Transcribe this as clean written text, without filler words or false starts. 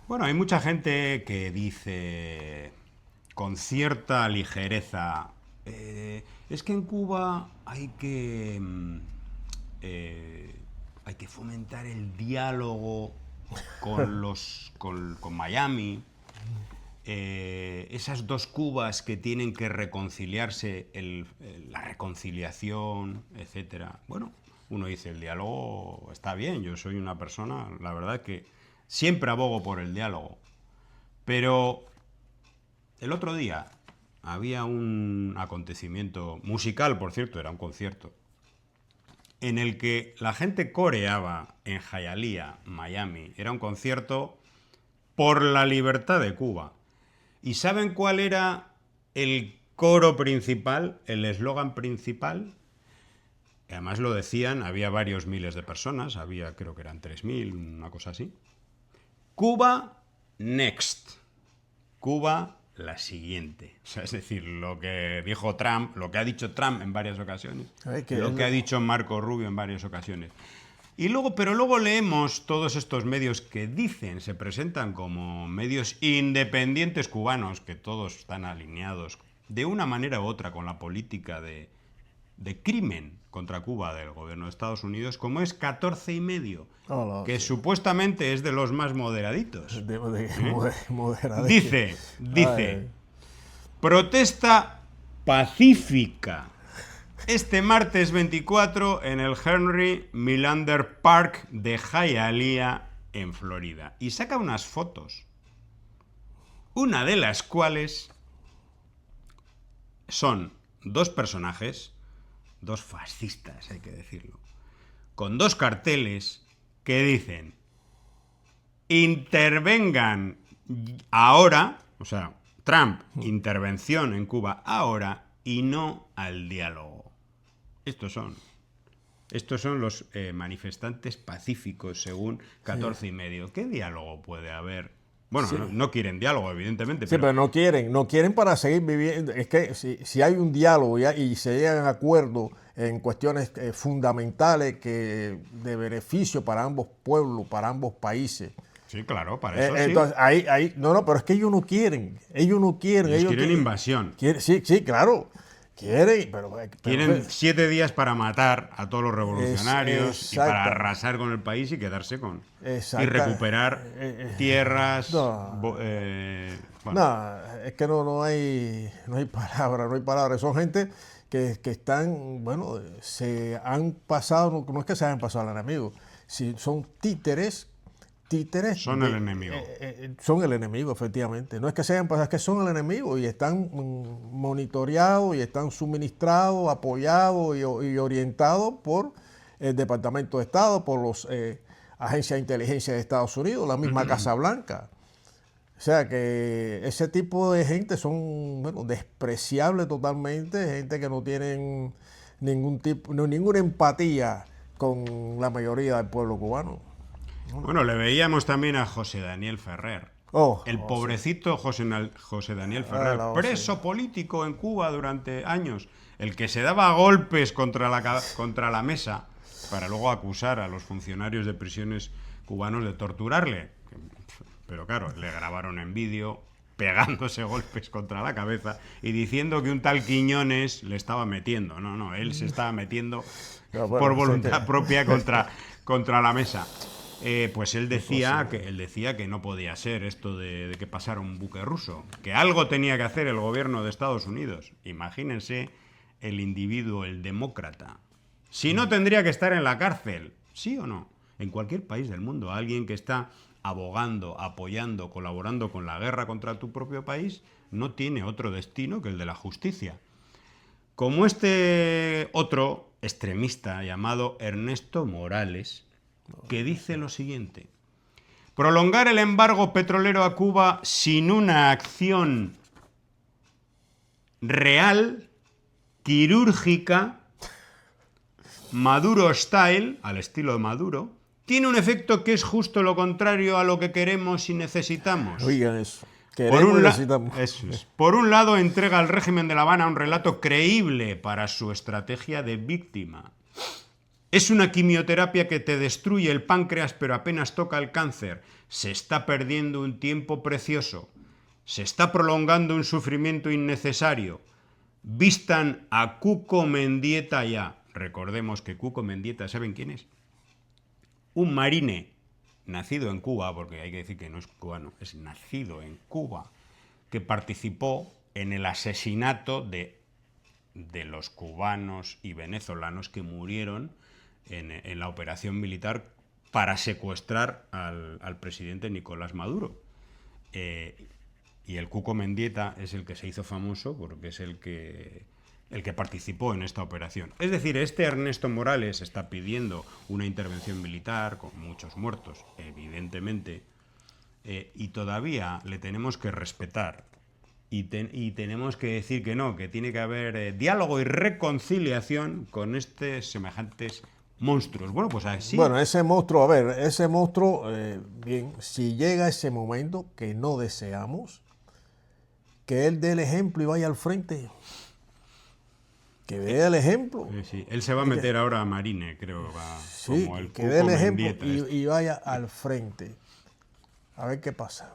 Bueno, hay mucha gente que dice con cierta ligereza, es que en Cuba eh, hay que fomentar el diálogo con Miami. Esas dos Cubas que tienen que reconciliarse, la reconciliación, etcétera. Bueno, uno dice, el diálogo está bien, yo soy una persona, la verdad que siempre abogo por el diálogo. Pero el otro día había un acontecimiento musical, por cierto, era un concierto, en el que la gente coreaba en Hialeah, Miami. Era un concierto por la libertad de Cuba. ¿Y saben cuál era el coro principal, el eslogan principal? Además lo decían, había varios miles de personas, había creo que eran 3.000, una cosa así. Cuba Next. Cuba la siguiente. O sea, es decir, lo que dijo Trump, lo que ha dicho Trump en varias ocasiones, lo que ha dicho Marco Rubio en varias ocasiones. Pero luego leemos todos estos medios que dicen, se presentan como medios independientes cubanos, que todos están alineados de una manera u otra con la política de crimen contra Cuba del gobierno de Estados Unidos, como es 14 y medio, que supuestamente es de los más moderaditos. Dice, protesta pacífica este martes 24 en el Henry Melander Park de Hialeah, en Florida. Y saca unas fotos, una de las cuales son dos personajes, dos fascistas, hay que decirlo, con dos carteles que dicen: intervengan ahora, o sea, Trump, intervención en Cuba ahora y no al diálogo. Estos son los manifestantes pacíficos, según 14 y medio. ¿Qué diálogo puede haber? Bueno, sí. no quieren diálogo, evidentemente. Sí, pero no quieren para seguir viviendo. Es que si hay un diálogo y se llegan a acuerdos en cuestiones fundamentales que de beneficio para ambos pueblos, para ambos países. Sí, claro, para eso sí. Entonces, pero es que ellos no quieren. Ellos quieren invasión. Sí, claro. Quieren 7 días para matar a todos los revolucionarios y para arrasar con el país y quedarse con... Y recuperar tierras... No, es que no hay palabras. Son gente que están, bueno, se han pasado, no es que se hayan pasado al enemigo, son títeres. Son el enemigo. Son el enemigo, efectivamente. No es que sean, es que son el enemigo y están monitoreados y están suministrados, apoyados y orientados por el Departamento de Estado, por las agencias de inteligencia de Estados Unidos, la misma Casa Blanca. O sea que ese tipo de gente son, bueno, despreciables totalmente, gente que no tienen ninguna empatía con la mayoría del pueblo cubano. Bueno, le veíamos también a José Daniel Ferrer. El pobrecito sí. José Daniel Ferrer, preso político en Cuba durante años, el que se daba golpes contra la mesa para luego acusar a los funcionarios de prisiones cubanos de torturarle. Pero claro, le grabaron en vídeo pegándose golpes contra la cabeza y diciendo que un tal Quiñones le estaba metiendo. No, él se estaba metiendo por voluntad propia contra la mesa. Pues él decía que no podía ser esto de que pasara un buque ruso, que algo tenía que hacer el gobierno de Estados Unidos. Imagínense el individuo, el demócrata. Si no, tendría que estar en la cárcel, ¿sí o no? En cualquier país del mundo, alguien que está abogando, apoyando, colaborando con la guerra contra tu propio país, no tiene otro destino que el de la justicia. Como este otro extremista llamado Ernesto Morales, que dice lo siguiente: prolongar el embargo petrolero a Cuba sin una acción real, quirúrgica, Maduro style, al estilo de Maduro, tiene un efecto que es justo lo contrario a lo que queremos y necesitamos. Oigan eso. Por un lado, entrega al régimen de La Habana un relato creíble para su estrategia de víctima. Es una quimioterapia que te destruye el páncreas, pero apenas toca el cáncer. Se está perdiendo un tiempo precioso. Se está prolongando un sufrimiento innecesario. Vistan a Cuco Mendieta ya. Recordemos que Cuco Mendieta, ¿saben quién es? Un marine nacido en Cuba, porque hay que decir que no es cubano, es nacido en Cuba, que participó en el asesinato de los cubanos y venezolanos que murieron en la operación militar para secuestrar al presidente Nicolás Maduro. Y el Cuco Mendieta es el que se hizo famoso porque es el que participó en esta operación. Es decir, este Ernesto Morales está pidiendo una intervención militar con muchos muertos, evidentemente, y todavía le tenemos que respetar y tenemos que decir que no, que tiene que haber diálogo y reconciliación con estos semejantes monstruos. Bueno, pues así. Bueno, ese monstruo, a ver, ese monstruo, bien, si llega ese momento que no deseamos, que él dé el ejemplo y vaya al frente. Que dé el ejemplo. Sí. Él se va a meter ahora a Marine, creo, Sí, como el que dé el Cuco ejemplo Mendieta. y vaya al frente. A ver qué pasa.